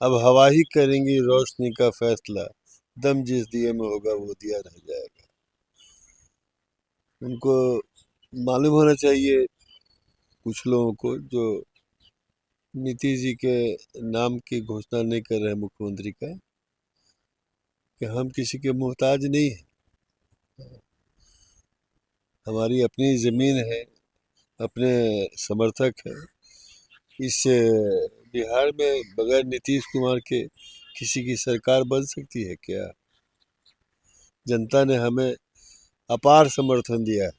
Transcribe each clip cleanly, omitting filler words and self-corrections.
अब हवा ही करेंगी रोशनी का फैसला, दम जिस दिए में होगा वो दिया रह जाएगा। उनको मालूम होना चाहिए, कुछ लोगों को जो नीतीश जी के नाम की घोषणा नहीं कर रहे हैं मुख्यमंत्री का, कि हम किसी के मोहताज नहीं हैं। हमारी अपनी ज़मीन है, अपने समर्थक है। इस बिहार में बगैर नीतीश कुमार के किसी की सरकार बन सकती है क्या? जनता ने हमें अपार समर्थन दिया है।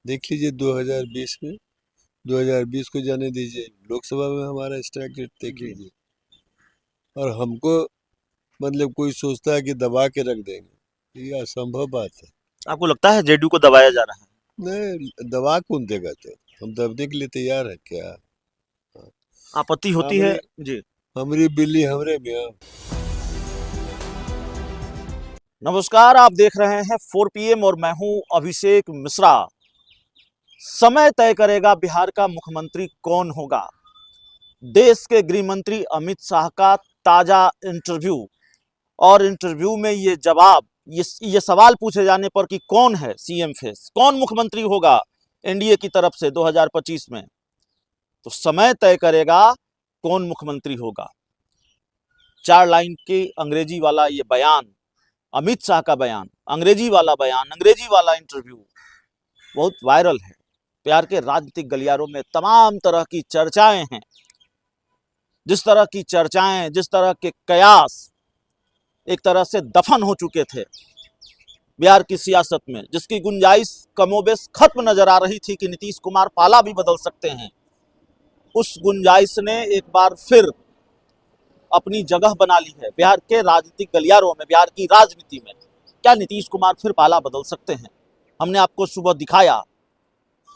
देख लीजिए 2020 में, 2020 को जाने दीजिए, लोकसभा में हमारा स्ट्राइक रेट देख लीजिए। और हमको मतलब कोई सोचता है कि दबा के रख देंगे, ये असंभव बात है। आपको लगता है जेडीयू को दबाया जा रहा है? नहीं, दबा कौन देगा? तो हम दबने के लिए तैयार है क्या? हाँ, आपत्ति होती हमरी है जी। हमरी बिल्ली हमरे मियाँ। नमस्कार, आप देख रहे हैं 4 PM और मैं हूं अभिषेक मिश्रा। समय तय करेगा बिहार का मुख्यमंत्री कौन होगा। देश के गृह मंत्री अमित शाह का ताजा इंटरव्यू, और इंटरव्यू में ये जवाब, ये सवाल पूछे जाने पर कि कौन है सीएम फेस, कौन मुख्यमंत्री होगा एनडीए की तरफ से 2025 में, तो समय तय करेगा कौन मुख्यमंत्री होगा। 4 लाइन के अंग्रेजी वाला ये बयान, अमित शाह का बयान, अंग्रेजी वाला बयान, अंग्रेजी वाला इंटरव्यू बहुत वायरल है। बिहार के राजनीतिक गलियारों में तमाम तरह की चर्चाएं हैं। जिस तरह की चर्चाएं, जिस तरह के कयास एक तरह से दफन हो चुके थे बिहार की सियासत में, जिसकी गुंजाइश कमोबेश खत्म नजर आ रही थी कि नीतीश कुमार पाला भी बदल सकते हैं, उस गुंजाइश ने एक बार फिर अपनी जगह बना ली है बिहार के राजनीतिक गलियारों में, बिहार की राजनीति में। क्या नीतीश कुमार फिर पाला बदल सकते हैं? हमने आपको सुबह दिखाया,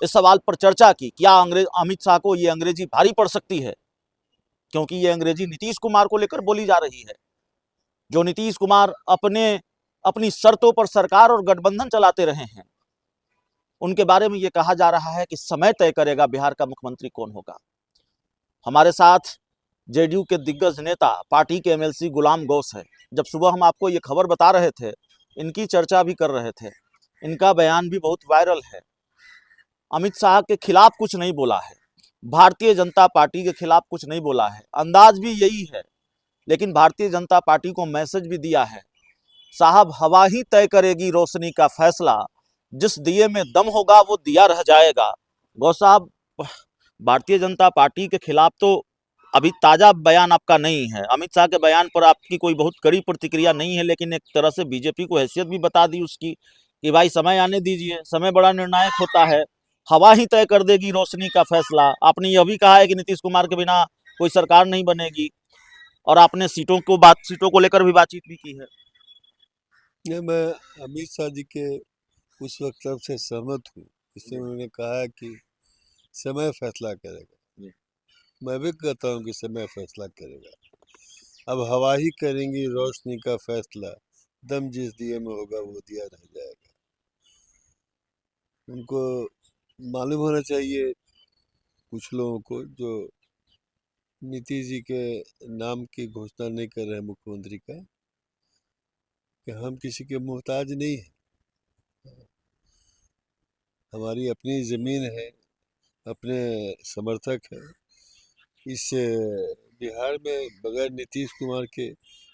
इस सवाल पर चर्चा की, क्या अमित शाह को ये अंग्रेजी भारी पड़ सकती है, क्योंकि ये अंग्रेजी नीतीश कुमार को लेकर बोली जा रही है। जो नीतीश कुमार अपनी शर्तों पर सरकार और गठबंधन चलाते रहे हैं, उनके बारे में ये कहा जा रहा है कि समय तय करेगा बिहार का मुख्यमंत्री कौन होगा। हमारे साथ जेडीयू के दिग्गज नेता, पार्टी के एमएलसी गुलाम गौस है। जब सुबह हम आपको ये खबर बता रहे थे, इनकी चर्चा भी कर रहे थे, इनका बयान भी बहुत वायरल है। अमित शाह के खिलाफ कुछ नहीं बोला है, भारतीय जनता पार्टी के खिलाफ कुछ नहीं बोला है, अंदाज भी यही है। लेकिन भारतीय जनता पार्टी को मैसेज भी दिया है, साहब हवा ही तय करेगी रोशनी का फैसला, जिस दिए में दम होगा वो दिया रह जाएगा। गौ साहब, भारतीय जनता पार्टी के खिलाफ तो अभी ताजा बयान आपका नहीं है, अमित शाह के बयान पर आपकी कोई बहुत कड़ी प्रतिक्रिया नहीं है, लेकिन एक तरह से बीजेपी को हैसियत भी बता दी उसकी कि भाई समय आने दीजिए, समय बड़ा निर्णायक होता है, हवा ही तय कर देगी रोशनी का फैसला। आपने यह भी कहा है कि नीतीश कुमार के बिना कोई सरकार नहीं बनेगी, और आपने सीटों को लेकर भी बातचीत भी की है। ये मैं अमित शाह जी के उस वक्तव्य से सहमत हूँ। इसमें उन्होंने कहा कि समय फैसला करेगा। मैं भी कहता हूँ कि समय फैसला करेगा। अब हवा ही करेंगी रोशनी का फैसला, दम जिस दिए में होगा वो दिया रह जाएगा। उनको मालूम होना चाहिए, कुछ लोगों को जो नीतीश जी के नाम की घोषणा नहीं कर रहे हैं मुख्यमंत्री का, कि हम किसी के मोहताज नहीं हैं। हमारी अपनी ज़मीन है, अपने समर्थक है। इस बिहार में बगैर नीतीश कुमार के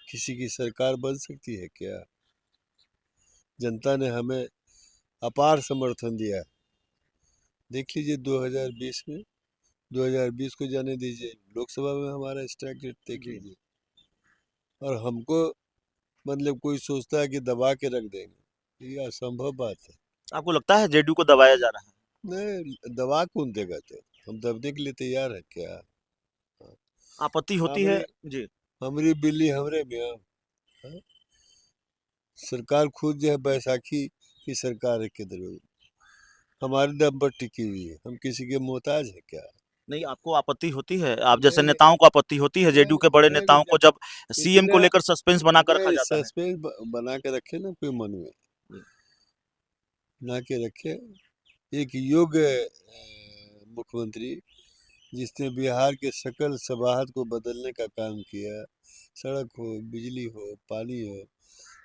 किसी की सरकार बन सकती है क्या? जनता ने हमें अपार समर्थन दिया है। देख लीजिए 2020 में, 2020 को जाने दीजिए, लोकसभा में हमारा स्ट्राइक रेट देख लीजिए। और हमको मतलब कोई सोचता है कि दबा के रख देंगे, ये असंभव बात है। आपको लगता है जेडीयू को दबाया जा रहा है? नहीं, दबा कौन देगा? तो हम दबने के लिए तैयार है क्या? हाँ, आपत्ति होती है हमरी जी। हमरी बिल्ली हमरे मियाँ। हाँ? सरकार खुद जो है बैसाखी की सरकार है, किधर हमारे दम पर टिकी हुई है। हम किसी के मोहताज है क्या? नहीं, आपको आपत्ति होती है, आप जैसे नहीं, नेताओं को आपत्ति होती है, जेडीयू के बड़े नहीं, नेताओं को, जब सीएम को इतना लेकर सस्पेंस बना कर रखा नहीं जाता है? सस्पेंस बना के रखे ना, कोई मन में बना के रखे। एक योग्य मुख्यमंत्री जिसने बिहार के सकल सबाहत को बदलने का काम किया। सड़क हो, बिजली हो, पानी हो,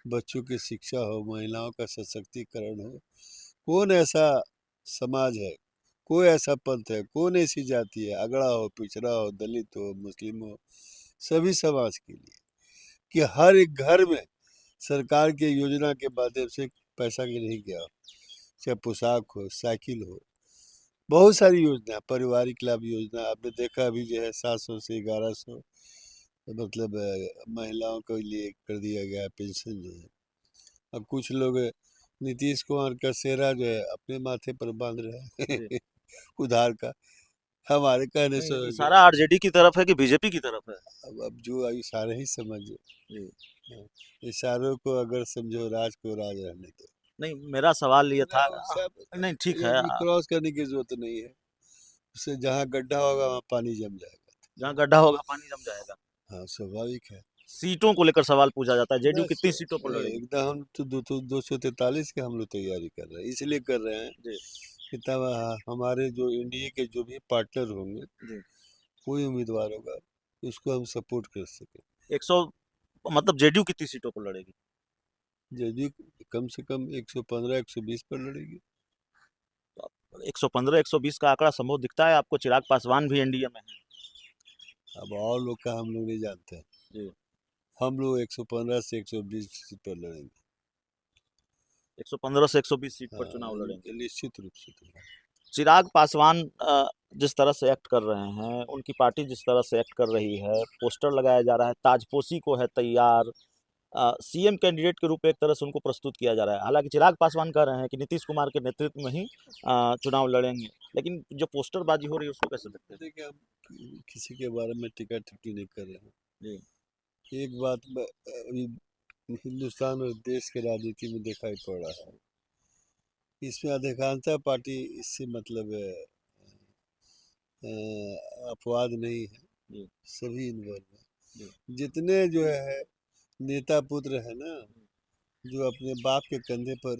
बच्चों की शिक्षा हो, महिलाओं का सशक्तिकरण हो। कौन ऐसा समाज है, कोई ऐसा पंथ है, कौन ऐसी जाति है, अगड़ा हो, पिछड़ा हो, दलित हो, मुस्लिम हो, सभी समाज के लिए कि हर एक घर में सरकार के योजना के माध्यम से पैसा की नहीं गया, चाहे पोशाक हो, साइकिल हो, बहुत सारी योजना, पारिवारिक लाभ योजना आपने देखा अभी जो है 700 से 1100 मतलब महिलाओं के लिए कर दिया गया पेंशन जो है। अब कुछ लोग नीतीश कुमार का सेहरा जो है अपने माथे पर बांध रहे हैं उधार का, हमारे कहने से इशारा आरजेडी की तरफ है कि बीजेपी की तरफ है? अब जो इशारे ही समझो, इशारों को अगर समझो राज को राज रहने दो। नहीं, मेरा सवाल ये था। नहीं ठीक है, क्रॉस करने की जरूरत नहीं है, उससे जहाँ गड्ढा होगा वहाँ पानी जम जाएगा। जहाँ गड्ढा होगा पानी जम जाएगा। हाँ, स्वाभाविक है। सीटों को लेकर सवाल पूछा जाता है, जेडीयू कितनी सीटों पर लड़ेगी? एकदम हम तो 243 के हम लोग तैयारी कर रहे हैं, इसलिए कर रहे हैं कि तब हमारे जो एनडीए के जो भी पार्टनर होंगे, कोई उम्मीदवार होगा उसको हम सपोर्ट कर सके। 100 मतलब जेडीयू कितनी सीटों पर लड़ेगी? जेडीयू कम से कम 115-120 पर लड़ेगी। 115-120 का आंकड़ा संभव दिखता है आपको? चिराग पासवान भी एनडीए में है। अब और लोग का हम लोग नहीं जानते हैं, हम लोग 115 से 120 सीट पर लड़ेंगे। 115 से 120 सीट पर चुनाव लड़ेंगे निश्चित रूप से। चिराग पासवान जिस तरह से एक्ट कर रहे हैं, उनकी पार्टी जिस तरह से एक्ट कर रही है, पोस्टर लगाया जा रहा है, ताजपोशी को है तैयार, सीएम कैंडिडेट के रूप में एक तरह से उनको प्रस्तुत किया जा रहा है। हालांकि चिराग पासवान कह रहे हैं कि नीतीश कुमार के नेतृत्व में ही चुनाव लड़ेंगे, लेकिन जो पोस्टरबाजी हो रही है उसको कैसे देखते हैं? देखिए, हम किसी के बारे में टिक्का टिप्पणी नहीं कर रहे हैं। एक बात अभी हिंदुस्तान और देश के राजनीति में दिखाई पड़ रहा है, इसमें अधिकांशतः पार्टी इससे मतलब अपवाद नहीं है, सभी इन्वॉल्व है। जितने जो है नेता पुत्र है ना, जो अपने बाप के कंधे पर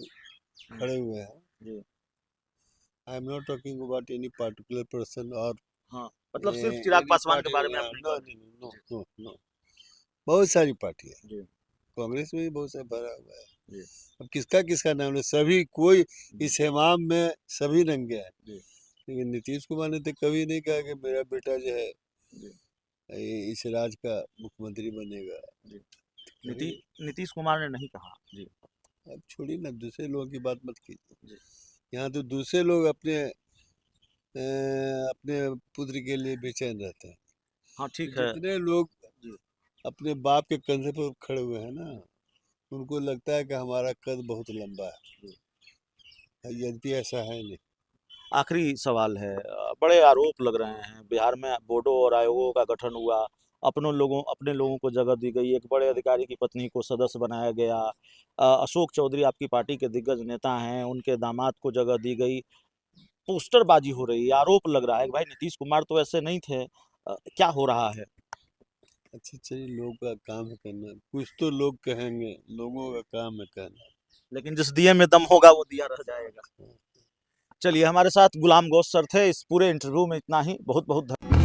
खड़े हुए हैं, I am not talking about any particular person और मतलब सिर्फ चिराग पासवान के बारे में आप नहीं? नो, बहुत सारी पार्टी है, कांग्रेस में भी बहुत सारा भरा हुआ है। अब किसका किसका नाम ले, सभी कोई इस हेमाम में सभी नंगे हैं, लेकिन नीतीश कुमार ने तो कभी नहीं कहा कि मेरा बेटा जो है इस राज्य का मुख्यमंत्री बनेगा। नीतीश कुमार ने नहीं कहा। अब छोड़िए ना, दूसरे लोगों की बात मत कीजिए। यहाँ तो दूसरे लोग अपने पुत्र के लिए बेचैन रहते हैं। हाँ ठीक है। जितने लोग अपने बाप के कंधे पर खड़े हुए हैं ना, उनको लगता है कि हमारा कद बहुत लंबा है, यद्यपि ऐसा है नहीं। आखिरी सवाल है, बड़े आरोप लग रहे हैं बिहार में बोर्डों और आयोगों का गठन हुआ, अपने लोगों को जगह दी गई, एक बड़े अधिकारी की पत्नी को सदस्य बनाया गया, अशोक चौधरी आपकी पार्टी के दिग्गज नेता हैं, उनके दामाद को जगह दी गई, पोस्टरबाजी हो रही है, आरोप लग रहा है कि भाई नीतीश कुमार तो ऐसे नहीं थे, क्या हो रहा है? अच्छा चलिए, लोगों का काम है करना, कुछ तो लोग कहेंगे, लोगों का काम है कहना, लेकिन जिस दिए में दम होगा वो दिया रह जाएगा। चलिए, हमारे साथ गुलाम गौस सर थे। इस पूरे इंटरव्यू में इतना ही। बहुत बहुत धन्यवाद।